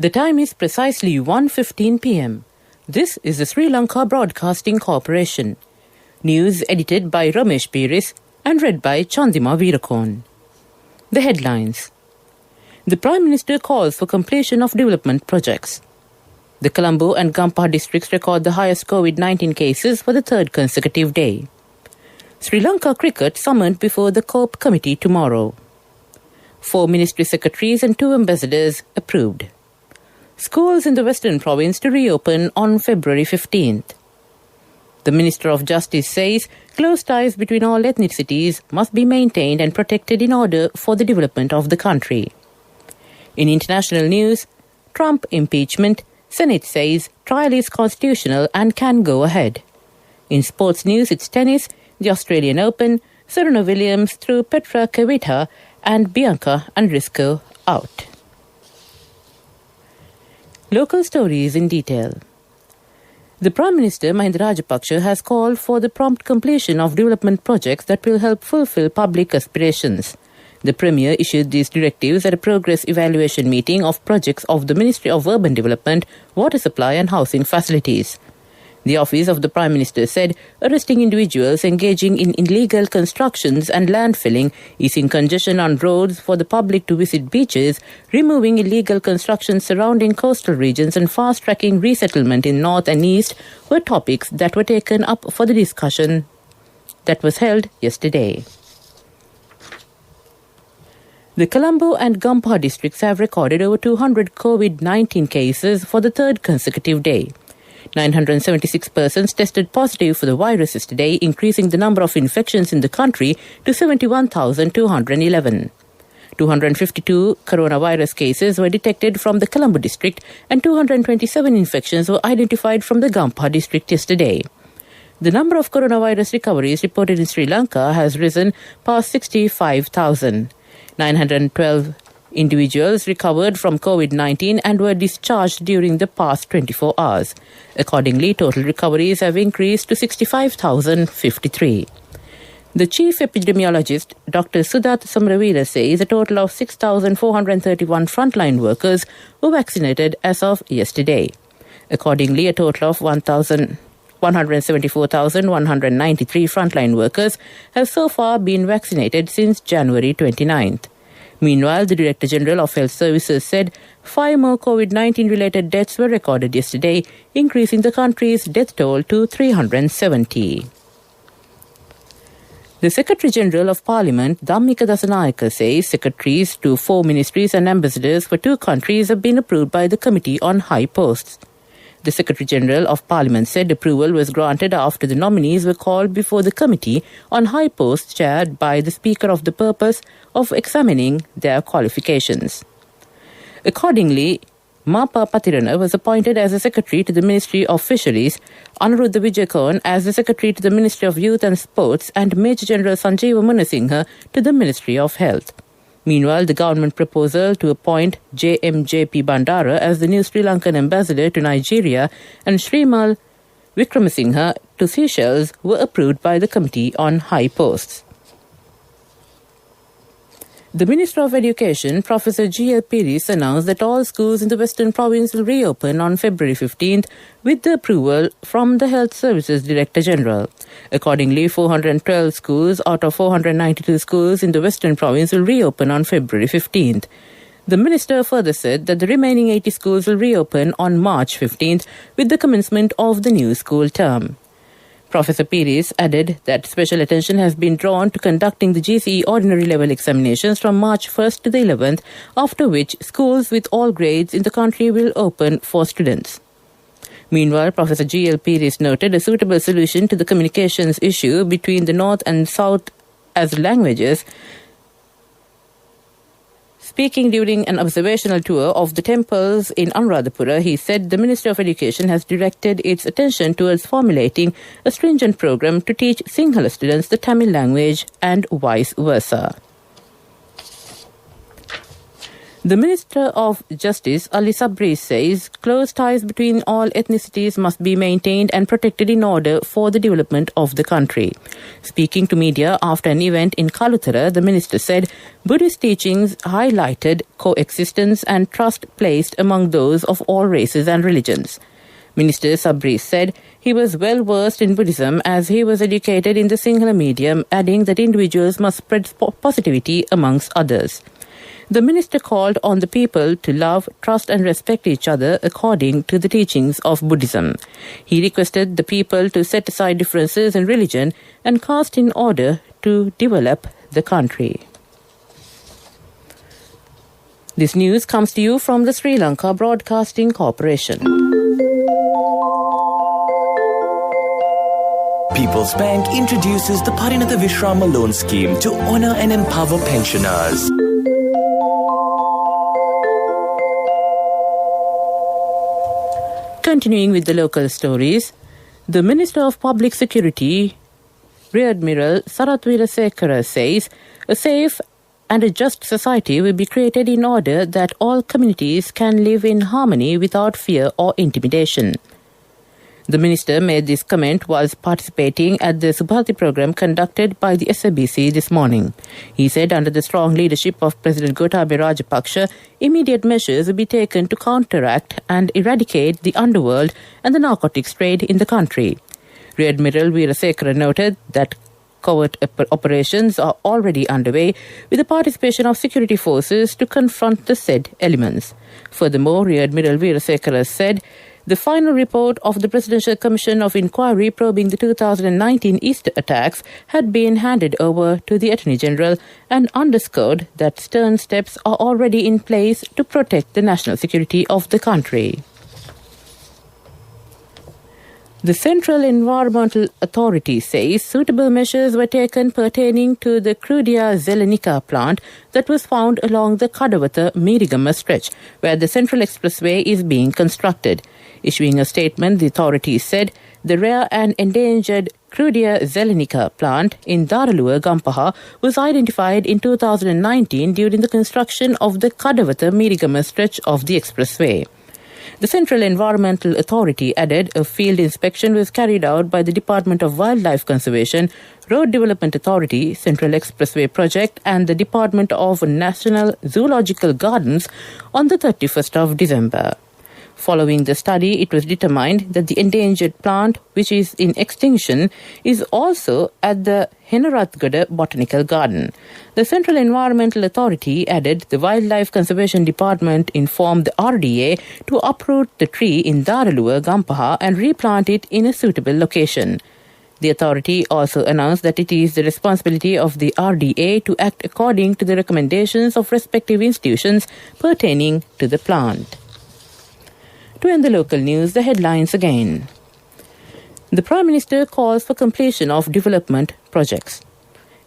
The time is precisely 1:15 p.m. This is the Sri Lanka Broadcasting Corporation. News edited by Ramesh Piris and read by Chandima Veerakorn. The headlines. The Prime Minister calls for completion of development projects. The Colombo and Gampaha districts record the highest COVID-19 cases for the third consecutive day. Sri Lanka cricket summoned before the COPE committee tomorrow. 4 ministry secretaries and 2 ambassadors approved. Schools in the Western Province to reopen on February 15th. The Minister of Justice says close ties between all ethnicities must be maintained and protected in order for the development of the country. In international news, Trump impeachment, Senate says trial is constitutional and can go ahead. In sports news, it's tennis, the Australian Open, Serena Williams through Petra Kvitova and Bianca Andreescu out. Local stories in detail. The Prime Minister Mahinda Rajapaksa has called for the prompt completion of development projects that will help fulfill public aspirations. The Premier issued these directives at a progress evaluation meeting of projects of the Ministry of Urban Development, Water Supply and Housing Facilities. The Office of the Prime Minister said arresting individuals engaging in illegal constructions and landfilling, easing congestion on roads for the public to visit beaches, removing illegal constructions surrounding coastal regions and fast-tracking resettlement in north and east were topics that were taken up for the discussion that was held yesterday. The Colombo and Gampaha districts have recorded over 200 COVID-19 cases for the third consecutive day. 976 persons tested positive for the virus yesterday, increasing the number of infections in the country to 71,211. 252 coronavirus cases were detected from the Colombo district and 227 infections were identified from the Gampaha district yesterday. The number of coronavirus recoveries reported in Sri Lanka has risen past 65,000. 912 individuals recovered from COVID-19 and were discharged during the past 24 hours. Accordingly, total recoveries have increased to 65,053. The Chief Epidemiologist, Dr. Sudath Samravila, says a total of 6,431 frontline workers were vaccinated as of yesterday. Accordingly, a total of 174,193 frontline workers have so far been vaccinated since January 29th. Meanwhile, the Director General of Health Services said 5 more COVID-19 related deaths were recorded yesterday, increasing the country's death toll to 370. The Secretary General of Parliament, Dhammika Dasanayake, says secretaries to 4 ministries and ambassadors for 2 countries have been approved by the Committee on High Posts. The Secretary General of Parliament said approval was granted after the nominees were called before the Committee on High Posts chaired by the Speaker of the purpose of examining their qualifications. Accordingly, Mapa Patirana was appointed as the Secretary to the Ministry of Fisheries, Anuruddha Wijayakorn as the Secretary to the Ministry of Youth and Sports, and Major General Sanjeeva Munasinghe to the Ministry of Health. Meanwhile, the government proposal to appoint JMJP Bandara as the new Sri Lankan ambassador to Nigeria and Shrimal Wickramasinghe to Seychelles were approved by the Committee on High Posts. The Minister of Education, Professor G.L. Piris, announced that all schools in the Western Province will reopen on February 15th with the approval from the Health Services Director General. Accordingly, 412 schools out of 492 schools in the Western Province will reopen on February 15th. The Minister further said that the remaining 80 schools will reopen on March 15th with the commencement of the new school term. Professor Piris added that special attention has been drawn to conducting the GCE ordinary level examinations from March 1st to the 11th, after which schools with all grades in the country will open for students. Meanwhile, Professor G.L. Piris noted a suitable solution to the communications issue between the North and South as languages. Speaking during an observational tour of the temples in Anuradhapura, he said the Ministry of Education has directed its attention towards formulating a stringent program to teach Sinhala students the Tamil language and vice versa. The Minister of Justice, Ali Sabri, says close ties between all ethnicities must be maintained and protected in order for the development of the country. Speaking to media after an event in Kalutara, the minister said Buddhist teachings highlighted coexistence and trust placed among those of all races and religions. Minister Sabri said he was well versed in Buddhism as he was educated in the Sinhala medium, adding that individuals must spread positivity amongst others. The minister called on the people to love, trust and respect each other according to the teachings of Buddhism. He requested the people to set aside differences in religion and caste in order to develop the country. This news comes to you from the Sri Lanka Broadcasting Corporation. People's Bank introduces the Parinatha Vishrama loan scheme to honour and empower pensioners. Continuing with the local stories, the Minister of Public Security, Rear Admiral Sarath Weerasekara, says a safe and a just society will be created in order that all communities can live in harmony without fear or intimidation. The minister made this comment whilst participating at the Subhati program conducted by the SABC this morning. He said under the strong leadership of President Gotabaya Rajapaksa, immediate measures will be taken to counteract and eradicate the underworld and the narcotics trade in the country. Rear Admiral Weerasekara noted that covert operations are already underway with the participation of security forces to confront the said elements. Furthermore, Rear Admiral Weerasekara said the final report of the Presidential Commission of Inquiry probing the 2019 Easter attacks had been handed over to the Attorney General and underscored that stern steps are already in place to protect the national security of the country. The Central Environmental Authority says suitable measures were taken pertaining to the Crudia Zelenica plant that was found along the Kadawatha-Meerigama stretch, where the Central Expressway is being constructed. Issuing a statement, the authorities said the rare and endangered Crudia Zelenica plant in Daralua, Gampaha was identified in 2019 during the construction of the Kadawatha-Meerigama stretch of the expressway. The Central Environmental Authority added a field inspection was carried out by the Department of Wildlife Conservation, Road Development Authority, Central Expressway Project and the Department of National Zoological Gardens on the 31st of December. Following the study, it was determined that the endangered plant, which is in extinction, is also at the Henarathgada Botanical Garden. The Central Environmental Authority added the Wildlife Conservation Department informed the RDA to uproot the tree in Daralua, Gampaha and replant it in a suitable location. The authority also announced that it is the responsibility of the RDA to act according to the recommendations of respective institutions pertaining to the plant. To end the local news, the headlines again. The Prime Minister calls for completion of development projects.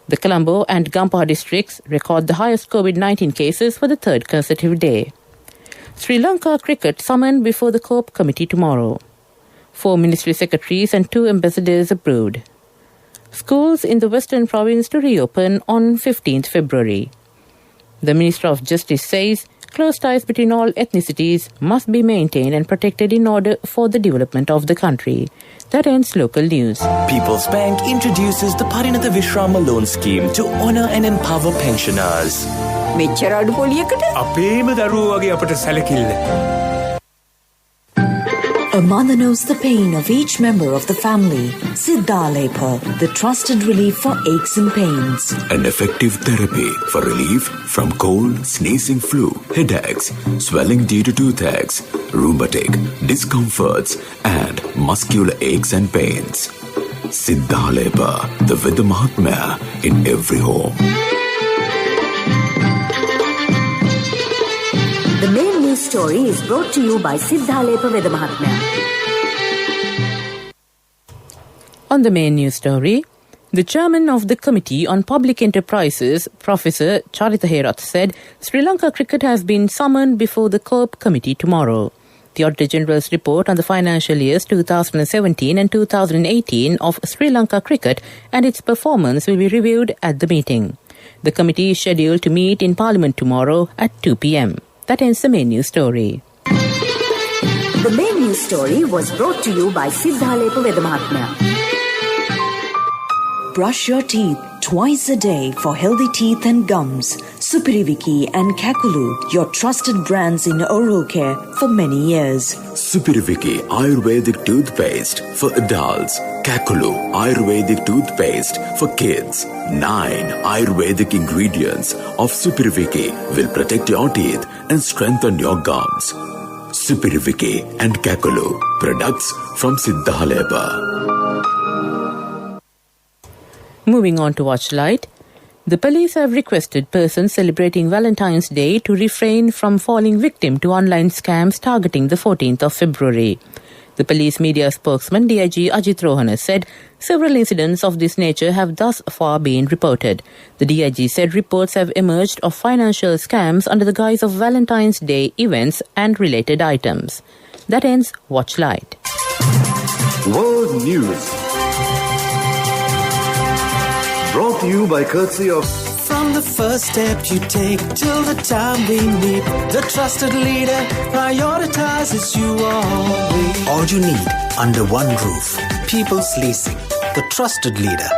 The Colombo and Gampaha districts record the highest COVID-19 cases for the third consecutive day. Sri Lanka cricket summoned before the COPE committee tomorrow. 4 ministry secretaries and 2 ambassadors approved. Schools in the Western Province to reopen on 15th February. The Minister of Justice says close ties between all ethnicities must be maintained and protected in order for the development of the country. That ends local news. People's Bank introduces the Parinatha Vishrama loan scheme to honour and empower pensioners. මෙච්චර අඩු පොලියකට අපේම දරුවෝ වගේ අපට සැලකිල්ල. A mother knows the pain of each member of the family. Siddhalepa, the trusted relief for aches and pains. An effective therapy for relief from cold, sneezing, flu, headaches, swelling due to toothaches, rheumatic, discomforts, and muscular aches and pains. Siddhalepa, the Veda Mahatmya in every home. The main news story is brought to you by Siddhalepa Veda Mahatmya. On the main news story, the chairman of the Committee on Public Enterprises, Professor Charitha Herath, said Sri Lanka cricket has been summoned before the COPE committee tomorrow. The Auditor General's report on the financial years 2017 and 2018 of Sri Lanka cricket and its performance will be reviewed at the meeting. The committee is scheduled to meet in Parliament tomorrow at 2 p.m. That ends the main news story. The main news story was brought to you by Siddhalepa Vedamahatmya. Brush your teeth twice a day for healthy teeth and gums. Supiriviki and Kakulu, your trusted brands in oral care for many years. Supiriviki Ayurvedic toothpaste for adults. Kakulu Ayurvedic toothpaste for kids. 9 Ayurvedic ingredients of Supiriviki will protect your teeth and strengthen your gums. Supiriviki and Kakulu, products from Siddhalepa. Moving on to Watchlight, the police have requested persons celebrating Valentine's Day to refrain from falling victim to online scams targeting the 14th of February. The police media spokesman DIG Ajit Rohana said several incidents of this nature have thus far been reported. The DIG said reports have emerged of financial scams under the guise of Valentine's Day events and related items. That ends Watchlight. World News. Brought to you by courtesy of... From the first step you take till the time we meet, the trusted leader prioritizes you always. All you need under one roof. People's Leasing, the trusted leader.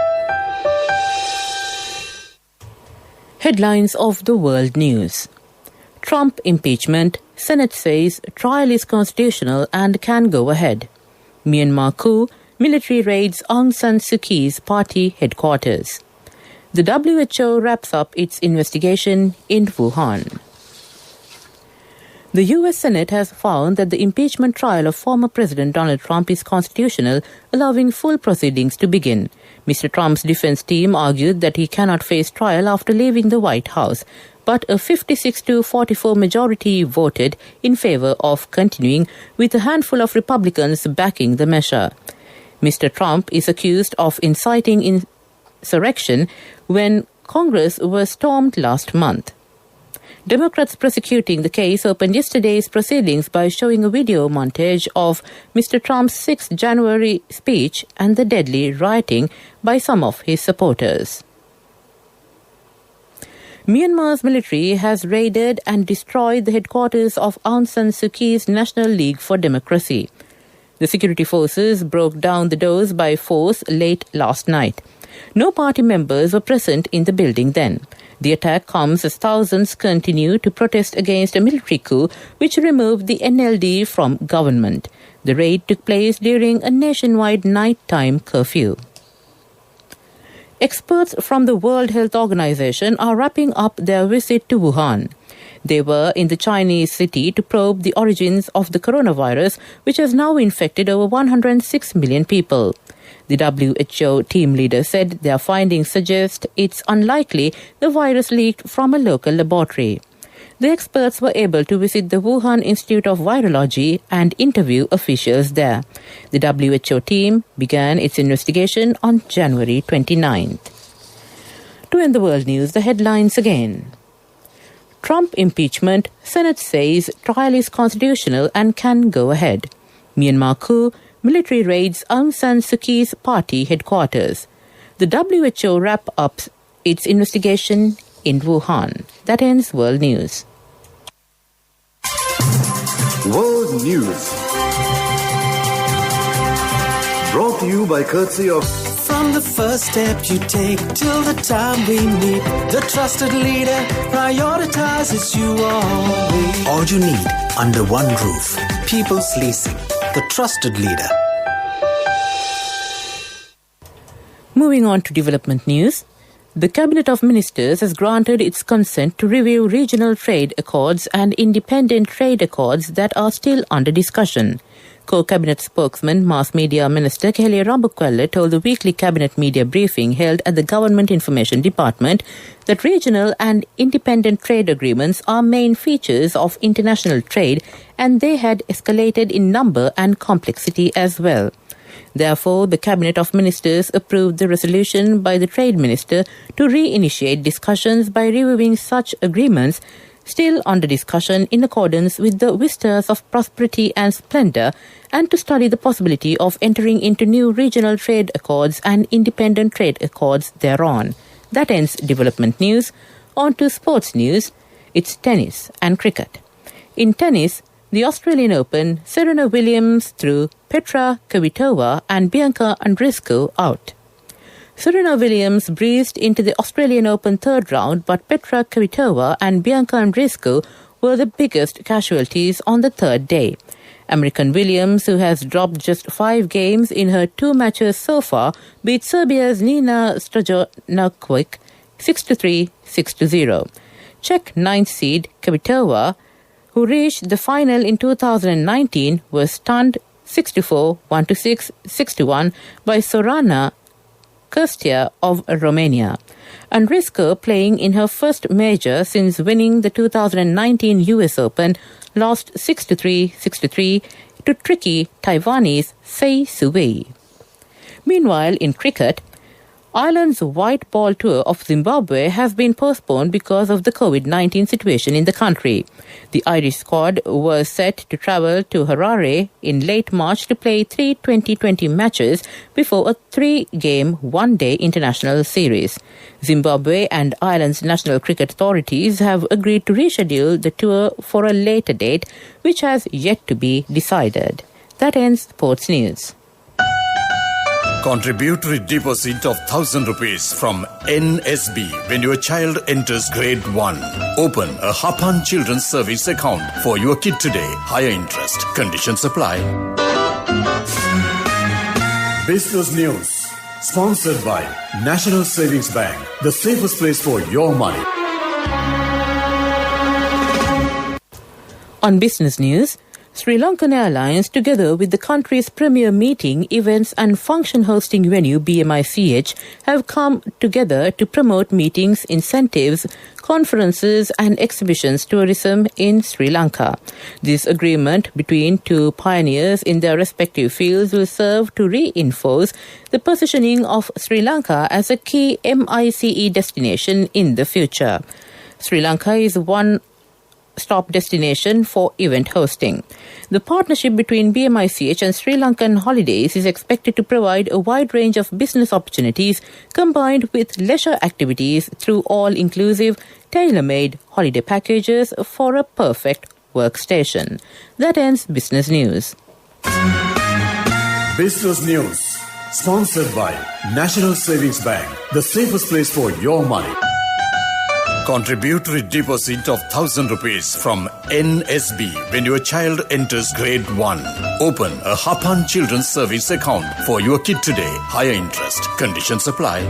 Headlines of the world news. Trump impeachment. Senate says trial is constitutional and can go ahead. Myanmar coup. Military raids Aung San Suu Kyi's party headquarters. The WHO wraps up its investigation in Wuhan. The U.S. Senate has found that the impeachment trial of former President Donald Trump is constitutional, allowing full proceedings to begin. Mr. Trump's defense team argued that he cannot face trial after leaving the White House, but a 56-44 majority voted in favor of continuing, with a handful of Republicans backing the measure. Mr. Trump is accused of inciting insurrection when Congress was stormed last month. Democrats prosecuting the case opened yesterday's proceedings by showing a video montage of Mr. Trump's 6th January speech and the deadly rioting by some of his supporters. Myanmar's military has raided and destroyed the headquarters of Aung San Suu Kyi's National League for Democracy. The security forces broke down the doors by force late last night. No party members were present in the building then. The attack comes as thousands continue to protest against a military coup which removed the NLD from government. The raid took place during a nationwide nighttime curfew. Experts from the World Health Organization are wrapping up their visit to Wuhan. They were in the Chinese city to probe the origins of the coronavirus, which has now infected over 106 million people. The WHO team leader said their findings suggest it's unlikely the virus leaked from a local laboratory. The experts were able to visit the Wuhan Institute of Virology and interview officials there. The WHO team began its investigation on January 29th. To end the world news, the headlines again. Trump impeachment. Senate says trial is constitutional and can go ahead. Myanmar coup. Military raids Aung San Suu Kyi's party headquarters. The WHO wraps up its investigation in Wuhan. That ends World News. World News. Brought to you by courtesy of... From the first step you take till the time we meet, the trusted leader prioritizes you always. All you need under one roof. People's Leasing, the trusted leader. Moving on to development news. The Cabinet of Ministers has granted its consent to review regional trade accords and independent trade accords that are still under discussion. Co-Cabinet spokesman, Mass Media Minister Kelly Rambukwelle told the weekly Cabinet media briefing held at the Government Information Department that regional and independent trade agreements are main features of international trade and they had escalated in number and complexity as well. Therefore, the Cabinet of Ministers approved the resolution by the Trade Minister to re-initiate discussions by reviewing such agreements still under discussion in accordance with the Vistas of Prosperity and Splendor and to study the possibility of entering into new regional trade accords and independent trade accords thereon. That ends development news. On to sports news. It's tennis and cricket. In tennis, the Australian Open, Serena Williams threw Petra Kvitova and Bianca Andreescu out. Serena Williams breezed into the Australian Open third round, but Petra Kvitova and Bianca Andreescu were the biggest casualties on the third day. American Williams, who has dropped just 5 games in her 2 matches so far, beat Serbia's Nina Stojanovic 6-3, 6-0. Czech 9th seed Kvitova, who reached the final in 2019, was stunned 6-4, 1-6, 6-1 by Sorana Căstea of Romania. Andreescu, playing in her first major since winning the 2019 US Open, lost 6-3, 6-3 to tricky Taiwanese Sei Sui. Meanwhile, in cricket, Ireland's white ball tour of Zimbabwe has been postponed because of the COVID-19 situation in the country. The Irish squad was set to travel to Harare in late March to play 3 T20 matches before a 3-game one-day international series. Zimbabwe and Ireland's national cricket authorities have agreed to reschedule the tour for a later date, which has yet to be decided. That ends sports news. Contributory deposit of 1,000 rupees from NSB when your child enters grade 1. Open a Hapan Children's Service account for your kid today. Higher interest. Conditions apply. Business News. Sponsored by National Savings Bank. The safest place for your money. On business news, Sri Lankan Airlines, together with the country's premier meeting, events and function hosting venue BMICH, have come together to promote meetings, incentives, conferences and exhibitions tourism in Sri Lanka. This agreement between two pioneers in their respective fields will serve to reinforce the positioning of Sri Lanka as a key MICE destination in the future. Sri Lanka is one-stop destination for event hosting. The partnership between BMICH and Sri Lankan Holidays is expected to provide a wide range of business opportunities combined with leisure activities through all-inclusive, tailor-made holiday packages for a perfect workstation. That ends business news. Business News. Sponsored by National Savings Bank. The safest place for your money. Contributory deposit of 1,000 rupees from NSB when your child enters grade 1. Open a Hapan Children's Service account for your kid today. Higher interest. Conditions apply.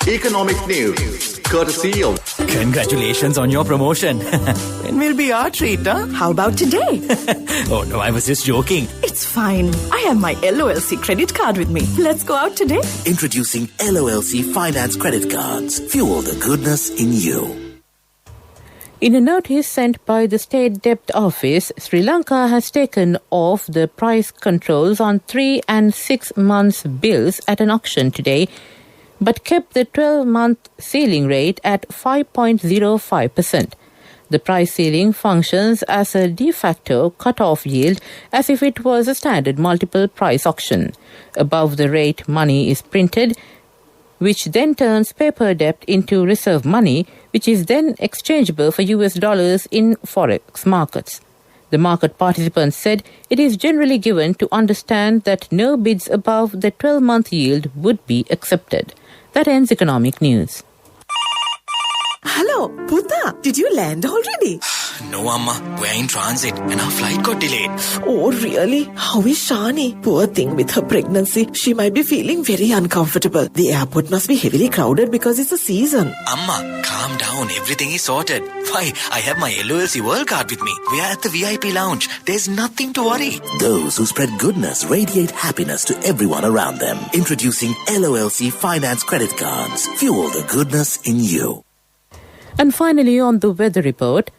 Economic News. Courtesy of... Congratulations on your promotion. When will be our treat, huh? How about today? Oh no, I was just joking. It's fine. I have my LOLC credit card with me. Let's go out today. Introducing LOLC Finance Credit Cards. Fuel the goodness in you. In a notice sent by the State Debt Office, Sri Lanka has taken off the price controls on 3 and 6 months bills at an auction today, but kept the 12-month ceiling rate at 5.05%. The price ceiling functions as a de facto cut-off yield as if it was a standard multiple price auction. Above the rate, money is printed, which then turns paper debt into reserve money, which is then exchangeable for US dollars in forex markets. The market participants said it is generally given to understand that no bids above the 12-month yield would be accepted. That ends economic news. Hello, Puta. Did you land already? No, Amma. We're in transit and our flight got delayed. Oh, really? How is Shani? Poor thing with her pregnancy. She might be feeling very uncomfortable. The airport must be heavily crowded because it's a season. Amma, calm down. Everything is sorted. Why, I have my LOLC World Card with me. We are at the VIP lounge. There's nothing to worry. Those who spread goodness radiate happiness to everyone around them. Introducing LOLC Finance Credit Cards. Fuel the goodness in you. And finally, on the weather report,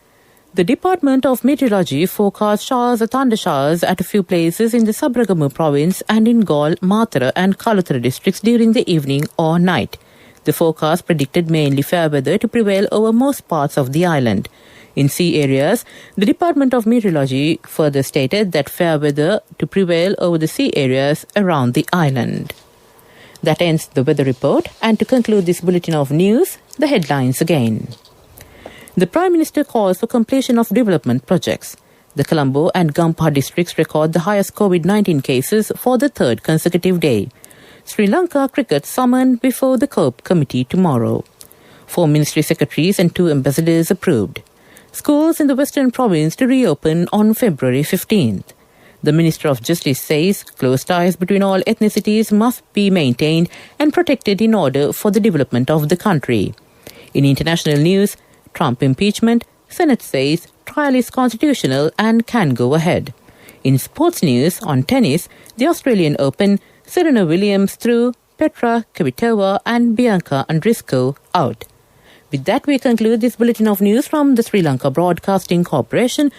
the Department of Meteorology forecast showers or thundershowers at a few places in the Sabragamu province and in Gaul, Matara and Kaluthara districts during the evening or night. The forecast predicted mainly fair weather to prevail over most parts of the island. In sea areas, the Department of Meteorology further stated that fair weather to prevail over the sea areas around the island. That ends the weather report, and to conclude this bulletin of news, the headlines again. The Prime Minister calls for completion of development projects. The Colombo and Gampaha districts record the highest COVID-19 cases for the third consecutive day. Sri Lanka cricket summoned before the COPE committee tomorrow. 4 ministry secretaries and 2 ambassadors approved. Schools in the Western Province to reopen on February 15th. The Minister of Justice says close ties between all ethnicities must be maintained and protected in order for the development of the country. In international news, Trump impeachment, Senate says trial is constitutional and can go ahead. In sports news, on tennis, the Australian Open, Serena Williams through, Petra Kvitova and Bianca Andreescu out. With that, we conclude this bulletin of news from the Sri Lanka Broadcasting Corporation.